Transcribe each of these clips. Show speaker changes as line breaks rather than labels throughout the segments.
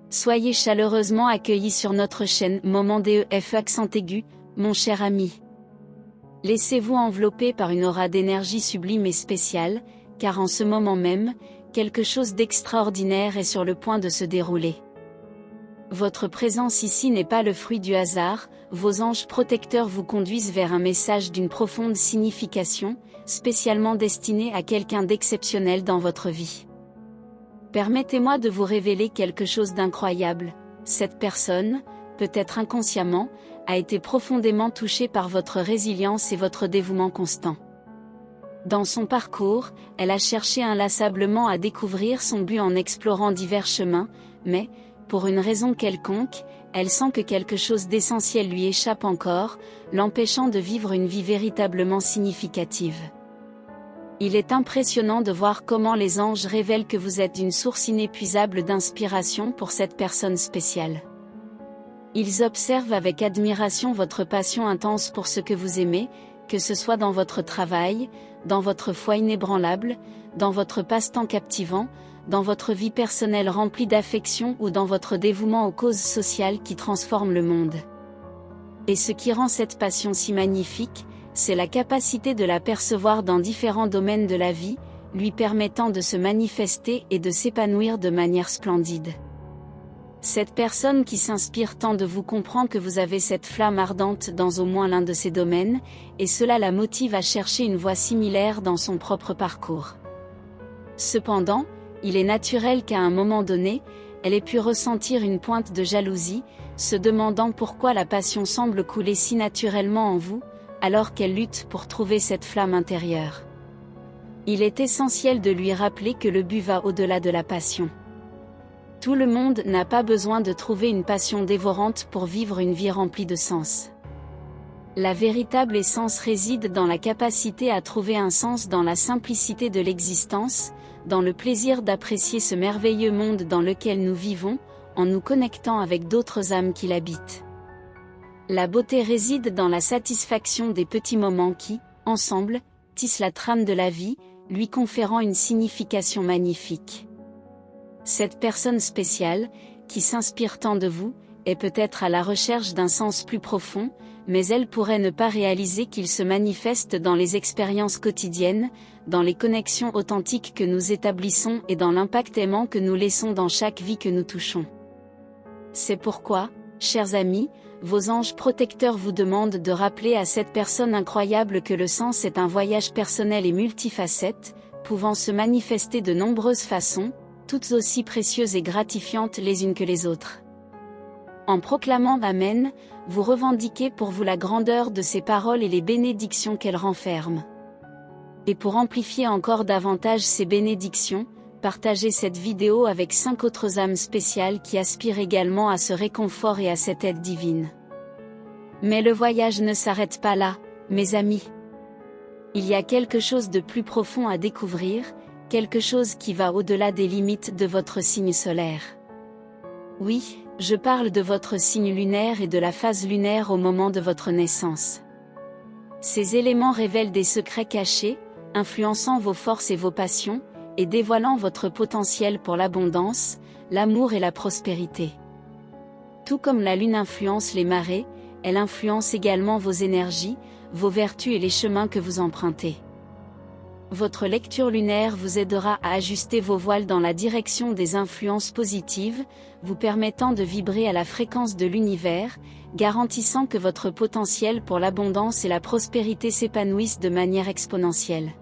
Soyez chaleureusement accueillis sur notre chaîne Moment DEF accent aigu, mon cher ami. Laissez-vous envelopper par une aura d'énergie sublime et spéciale, car en ce moment même, quelque chose d'extraordinaire est sur le point de se dérouler. Votre présence ici n'est pas le fruit du hasard, vos anges protecteurs vous conduisent vers un message d'une profonde signification, spécialement destiné à quelqu'un d'exceptionnel dans votre vie. Permettez-moi de vous révéler quelque chose d'incroyable. Cette personne, peut-être inconsciemment, a été profondément touchée par votre résilience et votre dévouement constant. Dans son parcours, elle a cherché inlassablement à découvrir son but en explorant divers chemins, mais, pour une raison quelconque, elle sent que quelque chose d'essentiel lui échappe encore, l'empêchant de vivre une vie véritablement significative. Il est impressionnant de voir comment les anges révèlent que vous êtes une source inépuisable d'inspiration pour cette personne spéciale. Ils observent avec admiration votre passion intense pour ce que vous aimez, que ce soit dans votre travail, dans votre foi inébranlable, dans votre passe-temps captivant, dans votre vie personnelle remplie d'affection ou dans votre dévouement aux causes sociales qui transforment le monde. Et ce qui rend cette passion si magnifique, c'est la capacité de la percevoir dans différents domaines de la vie, lui permettant de se manifester et de s'épanouir de manière splendide. Cette personne qui s'inspire tant de vous comprend que vous avez cette flamme ardente dans au moins l'un de ces domaines, et cela la motive à chercher une voie similaire dans son propre parcours. Cependant, il est naturel qu'à un moment donné, elle ait pu ressentir une pointe de jalousie, se demandant pourquoi la passion semble couler si naturellement en vous, alors qu'elle lutte pour trouver cette flamme intérieure. Il est essentiel de lui rappeler que le but va au-delà de la passion. Tout le monde n'a pas besoin de trouver une passion dévorante pour vivre une vie remplie de sens. La véritable essence réside dans la capacité à trouver un sens dans la simplicité de l'existence, dans le plaisir d'apprécier ce merveilleux monde dans lequel nous vivons, en nous connectant avec d'autres âmes qui l'habitent. La beauté réside dans la satisfaction des petits moments qui, ensemble, tissent la trame de la vie, lui conférant une signification magnifique. Cette personne spéciale, qui s'inspire tant de vous, est peut-être à la recherche d'un sens plus profond, mais elle pourrait ne pas réaliser qu'il se manifeste dans les expériences quotidiennes, dans les connexions authentiques que nous établissons et dans l'impact aimant que nous laissons dans chaque vie que nous touchons. C'est pourquoi, chers amis, vos anges protecteurs vous demandent de rappeler à cette personne incroyable que le sens est un voyage personnel et multifacette, pouvant se manifester de nombreuses façons, toutes aussi précieuses et gratifiantes les unes que les autres. En proclamant Amen, vous revendiquez pour vous la grandeur de ces paroles et les bénédictions qu'elles renferment. Et pour amplifier encore davantage ces bénédictions, partagez cette vidéo avec 5 autres âmes spéciales qui aspirent également à ce réconfort et à cette aide divine. Mais le voyage ne s'arrête pas là, mes amis. Il y a quelque chose de plus profond à découvrir, quelque chose qui va au-delà des limites de votre signe solaire. Oui, je parle de votre signe lunaire et de la phase lunaire au moment de votre naissance. Ces éléments révèlent des secrets cachés, influençant vos forces et vos passions, et dévoilant votre potentiel pour l'abondance, l'amour et la prospérité. Tout comme la lune influence les marées, elle influence également vos énergies, vos vertus et les chemins que vous empruntez. Votre lecture lunaire vous aidera à ajuster vos voiles dans la direction des influences positives, vous permettant de vibrer à la fréquence de l'univers, garantissant que votre potentiel pour l'abondance et la prospérité s'épanouissent de manière exponentielle.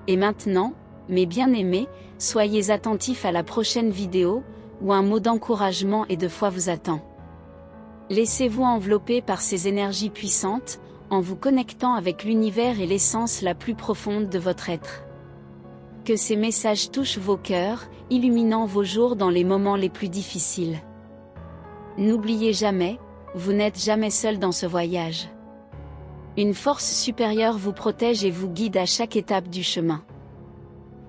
Et maintenant, mes bien-aimés, soyez attentifs à la prochaine vidéo, où un mot d'encouragement et de foi vous attend. Laissez-vous envelopper par ces énergies puissantes, en vous connectant avec l'univers et l'essence la plus profonde de votre être. Que ces messages touchent vos cœurs, illuminant vos jours dans les moments les plus difficiles. N'oubliez jamais, vous n'êtes jamais seul dans ce voyage. Une force supérieure vous protège et vous guide à chaque étape du chemin.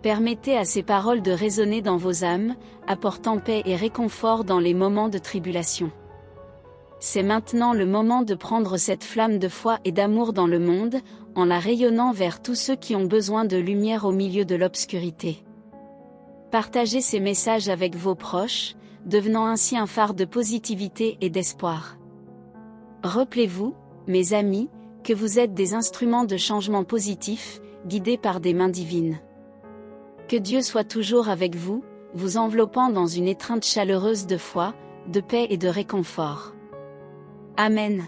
Permettez à ces paroles de résonner dans vos âmes, apportant paix et réconfort dans les moments de tribulation. C'est maintenant le moment de prendre cette flamme de foi et d'amour dans le monde, en la rayonnant vers tous ceux qui ont besoin de lumière au milieu de l'obscurité. Partagez ces messages avec vos proches, devenant ainsi un phare de positivité et d'espoir. Rappelez-vous, mes amis, que vous êtes des instruments de changement positif, guidés par des mains divines. Que Dieu soit toujours avec vous, vous enveloppant dans une étreinte chaleureuse de foi, de paix et de réconfort. Amen.